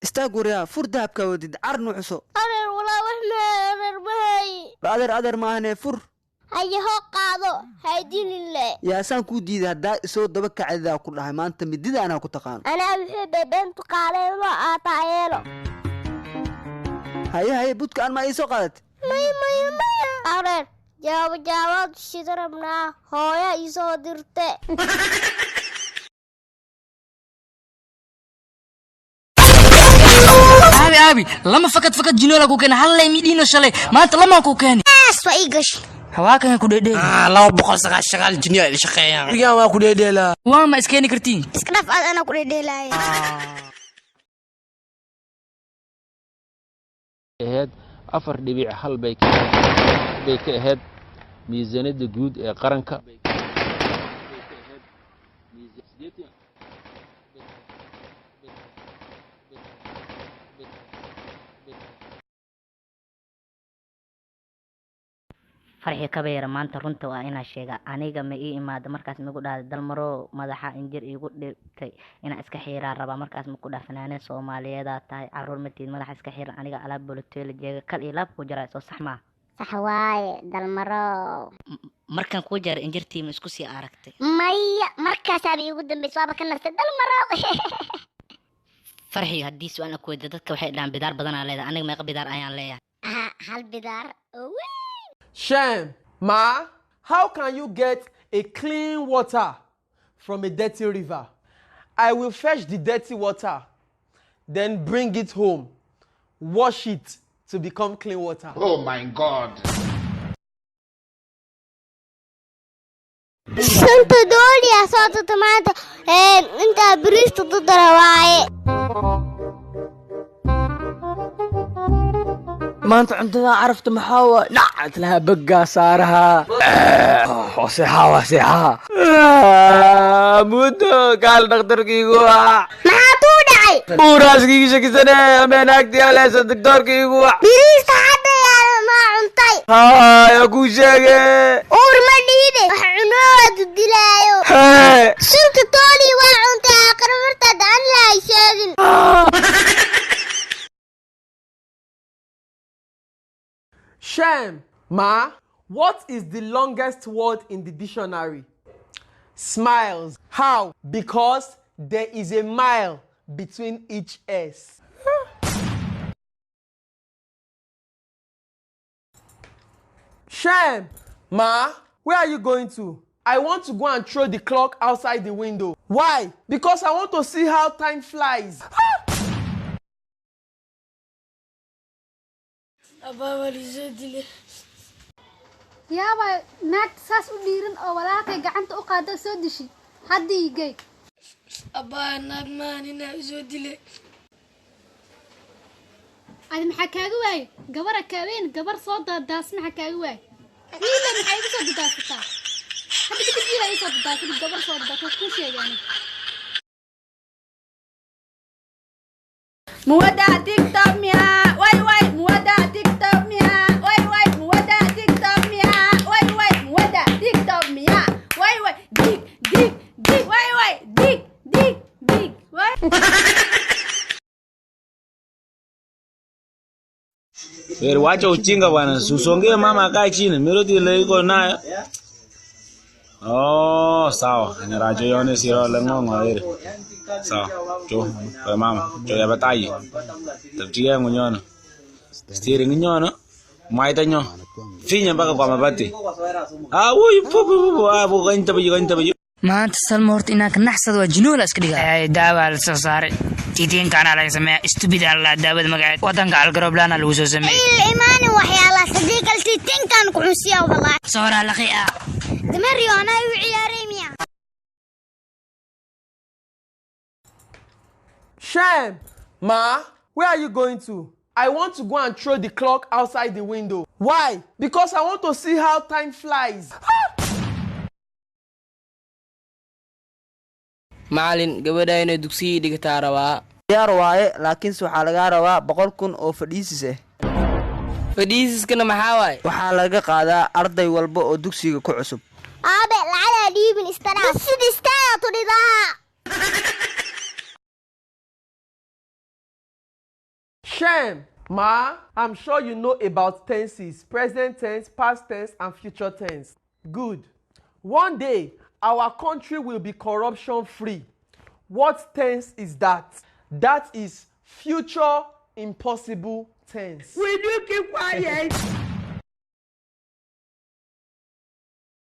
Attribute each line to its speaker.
Speaker 1: استاغور يا فر دهبك وديد عرنو حسو
Speaker 2: أدر ولا وحنا أدر بهاي
Speaker 1: أدر ما هنا فر
Speaker 2: هاي هو قاضو هايدين الله
Speaker 1: يا سان كو ديد هدا سو دبك عيدا كلها ما انت مديد انا كنت قان
Speaker 2: أنا بحب بنت قالين ما أطايله
Speaker 1: هاي بوتك أنا ما يسو قالت
Speaker 2: ماي أدر جاوب شدربنا هويا يسو درته
Speaker 3: أبي لما فقط جنولا كوكين هلا يمدينه شلي ما أنت لما كوكين
Speaker 2: سويقش
Speaker 3: هواك يا كودي
Speaker 4: لو بقول شغال جنيا اللي شقيا يا ما كودي لا
Speaker 3: وما اسكيني كرتين
Speaker 2: اسكنف أنا كودي لا
Speaker 5: ahayd 4.1 bay ka ahayd miisaaniyada guud ee qaranka
Speaker 6: farxi kabeera maanta runta waa inaa sheega aniga ma ii imaado markaas ma ku dhahday dalmaro madaxa injir iigu dhibtay inaa iska xiiraa rabaa markaas ma ku dhah fanaaneen Soomaaliyeed tahay caruur matiid madaxa iska xiir aniga alaab boloteela jeega kal iyo laab ku jiray soo sax ma
Speaker 2: صح waaye dalmaro
Speaker 6: markan ku jar injirtii ma isku sii aragtay
Speaker 2: maya markaas aad iigu dambeysay waaba ka nastay dalmaro
Speaker 6: farxi hadii su'aal ku weydiiyo dadka waxay dhaan bidaar badan aan leeyahay aniga meeqa bidaar ayaan leeyahay
Speaker 2: hal bidaar
Speaker 4: Shem, Ma, how can you get a clean water from a dirty river? I will fetch the dirty water, then bring it home, wash it to become clean water.
Speaker 7: Oh my God.
Speaker 2: سنت دول يا صوت طماطم انت بريست تضرواي
Speaker 4: ما انت عندنا عرفت محاوة نعت لها بقى صارها وصيحة مودو قال دكتور كيقوى
Speaker 2: ما تودعي
Speaker 4: وراس كيقوى شكسنة من اكتي على الدكتور كيقوى
Speaker 2: بريست حتى يا ما عنطي
Speaker 4: يا كوشاقة
Speaker 2: اور ما ديدي وحنود الدلايو سنت طولي وعنطي اقر مرتد عن لا يشاغن
Speaker 4: Shem, Ma, what is the longest word in the dictionary? Smiles. How? Because there is a mile between each S. Shem, Ma, where are you going to? I want to go and throw the clock outside the window. Why? Because I want to see how time flies.
Speaker 8: yaaba naag saas u dhiiran oo walaalkay gacanta u qaado soo dishi haddii gey
Speaker 9: abaa naag maanina soo dilay
Speaker 8: adi maxaa kaaga waayay gabara kaaween gabar soo daadaas maxaa kaaga waayay wiila maxay igu soo dadaasataa hadda kadib wiila ii soo dadaasay gabar soo dadaasay ku sheegay
Speaker 9: muwada tiktok miya way muwada tiktok miya way muwada tiktok miya way muwada tiktok miya way dig way dig way
Speaker 10: Pero wacha ujinga bwana, usongee mama akae chini, mirudi ile iko nayo. Oh, sawa. Nirajo yone siro lengongo ile. Sawa. Jo, kwa mama, jo ya batayi. Tabtiye ngunyono. Stiri ngunyono. Maita nyo. Finya mpaka kwa mabati. Wuy pupu abu ganta bayo.
Speaker 3: maanta salmo horta inaa ka naxsado waa jinuula iska dhigaa
Speaker 11: daawa la soo saaray tiitiin kana laga sameeyaa stupid alla daawada magaceed wadanka algaroblaana lagu soo sameeyay
Speaker 2: iimaan waxyaalaha sadiiqal tiitiin kan ku xusiyaa wallahi
Speaker 11: soora laqiya
Speaker 2: damariyo ana u ciyaaray miya
Speaker 4: Shem, Ma, where are you going to? I want to go and throw the clock outside the window. Why? Because I want to see how time flies.
Speaker 12: macalin gabadha inay dugsiga dhigtaa rabaa
Speaker 1: diyaar waaye laakiin waxa laga rabaa 100,000 oo fadhiisis ah
Speaker 12: fadhiisiskana maxaa waaye
Speaker 1: waxa laga qaadaa arday walba oo dugsiga ku cusub
Speaker 2: aabe lacala dhiibin istana sidii
Speaker 4: Shem, Ma, I'm sure you know about tenses, present tense, past tense, and future tense. Good. One day, our country will be corruption-free. What tense is that? That is future impossible tense.
Speaker 9: Will you keep quiet?